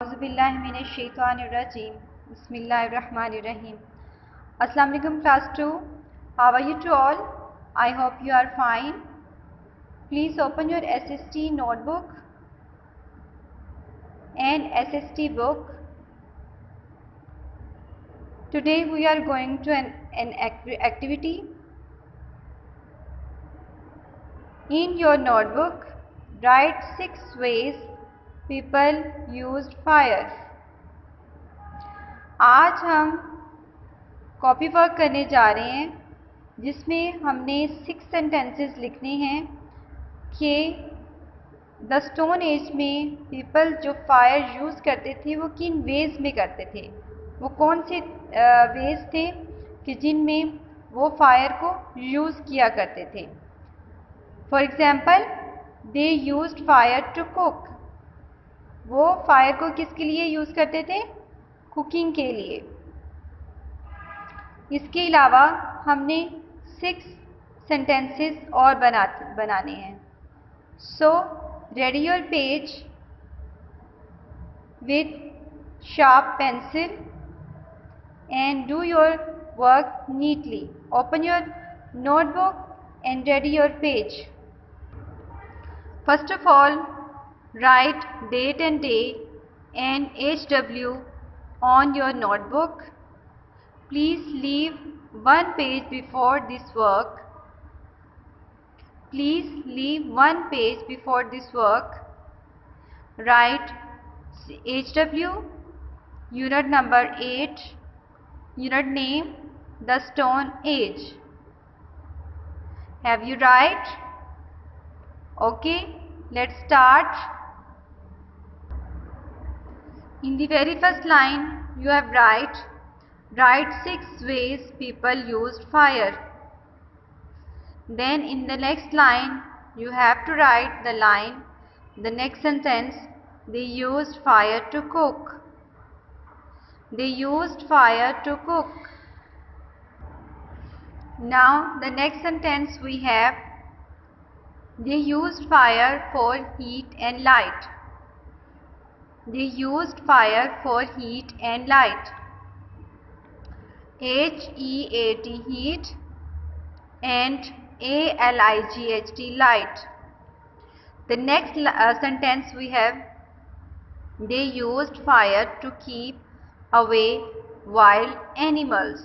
Auzubillahiminash-shaytanir-rajim. Bismillahir-rahmanir-rahim. Assalamu alaikum class 2. How are you to all? I hope you are fine. Please open your SST notebook and SST book. Today we are going to an activity. In your notebook, write 6 ways people used fire. आज हम copy work करने जा रहे हैं जिसमें हमने 6 sentences लिखने हैं कि द स्टोन एज में पीपल जो फायर यूज़ करते थे वो किन वेज में करते थे, वो कौन से वेज थे कि जिनमें वो फायर को यूज़ किया करते थे. For example, they used fire to cook. वो फायर को किसके लिए यूज़ करते थे? कुकिंग के लिए. इसके अलावा हमने 6 सेंटेंसेस और बनाने हैं. So ready your page with sharp pencil and do your work neatly. Open your notebook and ready your page. First of all, write date and day and HW on your notebook. Please leave one page before this work. Please leave one page before this work. Write HW, unit number 8, unit name, the Stone Age. Have you write? Okay, let's start. In the very first line, you have write 6 ways people used fire. Then in the next line, you have to write the next sentence, they used fire to cook. They used fire to cook. Now the next sentence we have, they used fire for heat and light. They used fire for heat and light. HEAT, heat, and ALIGHT, light. The next sentence we have, they used fire to keep away wild animals.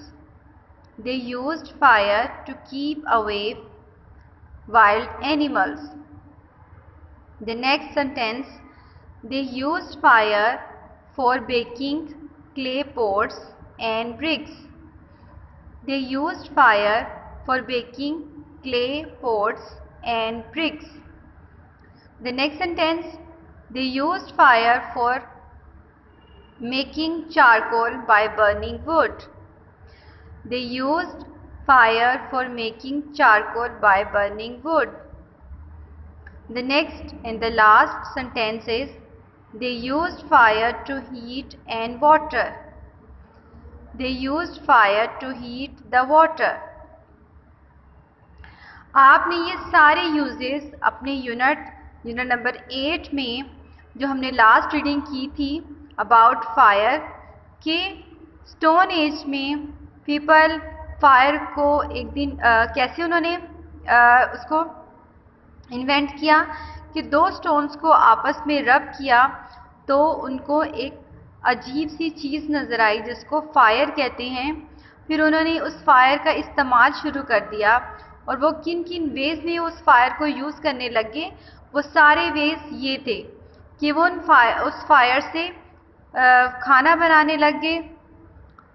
They used fire to keep away wild animals. The next sentence, they used fire for baking clay pots and bricks. They used fire for baking clay pots and bricks. The next sentence, they used fire for making charcoal by burning wood. They used fire for making charcoal by burning wood. The next and the last sentence is, they used fire to heat and water. They used fire to heat the water. आपने ये सारे uses अपने unit number 8 में जो हमने last reading की थी about fire के स्टोन एज में पीपल फायर को एक दिन कैसे उन्होंने उसको इन्वेंट किया कि 2 स्टोन्स को आपस में रब किया तो उनको एक अजीब सी चीज़ नज़र आई जिसको फायर कहते हैं. फिर उन्होंने उस फायर का इस्तेमाल शुरू कर दिया और वो किन किन वेज़ में उस फायर को यूज़ करने लगे. वो सारे वेज़ ये थे कि वो उस फायर से खाना बनाने लगे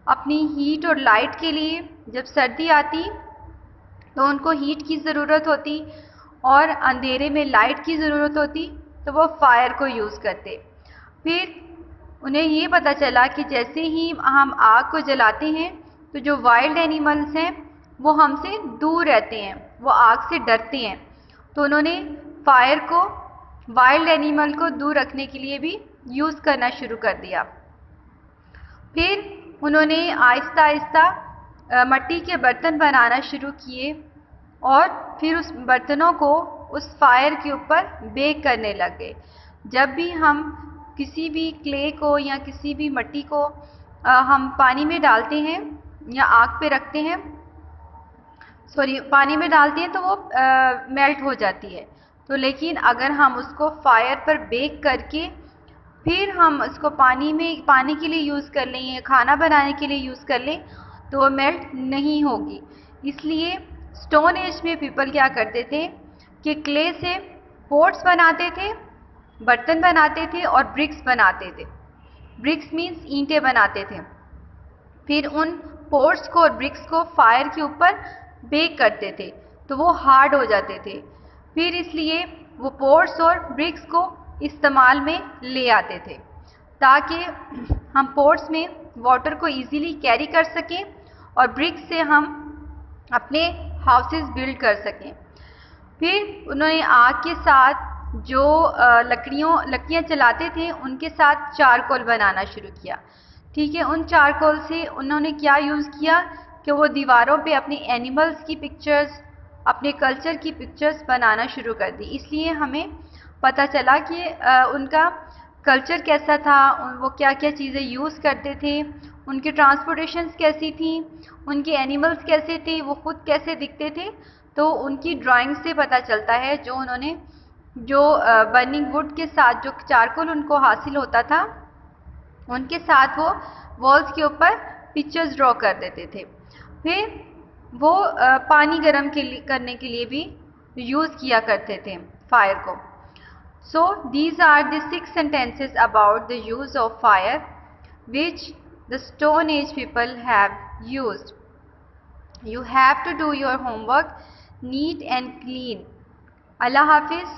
अपनी हीट और लाइट के लिए. जब सर्दी आती तो उनको हीट की ज़रूरत होती और अंधेरे में लाइट की ज़रूरत होती तो वो फायर को यूज़ करते. फिर उन्हें ये पता चला कि जैसे ही हम आग को जलाते हैं तो जो वाइल्ड एनिमल्स हैं वो हमसे दूर रहते हैं, वो आग से डरते हैं. तो उन्होंने फायर को वाइल्ड एनिमल को दूर रखने के लिए भी यूज़ करना शुरू कर दिया. फिर उन्होंने आहिस्ता आहिस्ता मिट्टी के बर्तन बनाना शुरू किए और फिर उस बर्तनों को उस फायर के ऊपर बेक करने लगे. जब भी हम किसी भी क्ले को या किसी भी मिट्टी को हम पानी में डालते हैं या आग पे रखते हैं, पानी में डालते हैं तो वो मेल्ट हो जाती है। तो लेकिन अगर हम उसको फायर पर बेक करके फिर हम उसको पानी के लिए यूज़ कर लें या खाना बनाने के लिए यूज़ कर लें तो वो मेल्ट नहीं होगी। इसलिए स्टोन एज में पीपल क्या करते थे कि क्ले से पोट्स बनाते थे, बर्तन बनाते थे और ब्रिक्स बनाते थे। ब्रिक्स मीन्स ईंटें बनाते थे। फिर उन पोट्स को और ब्रिक्स को फायर के ऊपर बेक करते थे तो वो हार्ड हो जाते थे। फिर इसलिए वो पोट्स और ब्रिक्स को इस्तेमाल में ले आते थे ताकि हम पोट्स में वाटर को इजीली कैरी कर सकें और ब्रिक्स से हम अपने हाउसेस बिल्ड कर सकें। फिर उन्होंने आग के साथ जो लकड़ियाँ चलाते थे उनके साथ चारकोल बनाना शुरू किया। ठीक है, उन चारकोल से उन्होंने क्या यूज़ किया कि वो दीवारों पे अपने एनिमल्स की पिक्चर्स, अपने कल्चर की पिक्चर्स बनाना शुरू कर दी। इसलिए हमें पता चला कि उनका कल्चर कैसा था, वो क्या क्या चीज़ें यूज़ करते थे, उनकी ट्रांसपोर्टेशंस कैसी थी, उनके एनिमल्स कैसे थे, वो खुद कैसे दिखते थे। तो उनकी ड्राइंग से पता चलता है जो उन्होंने बर्निंग वुड के साथ जो चारकोल उनको हासिल होता था उनके साथ वो वॉल्स के ऊपर पिक्चर्स ड्रॉ कर देते थे। फिर वो पानी गर्म करने के लिए भी यूज़ किया करते थे फायर को। So these are the 6 sentences about the use of fire which the Stone Age people have used. You have to do your homework neat and clean. Allah Hafiz.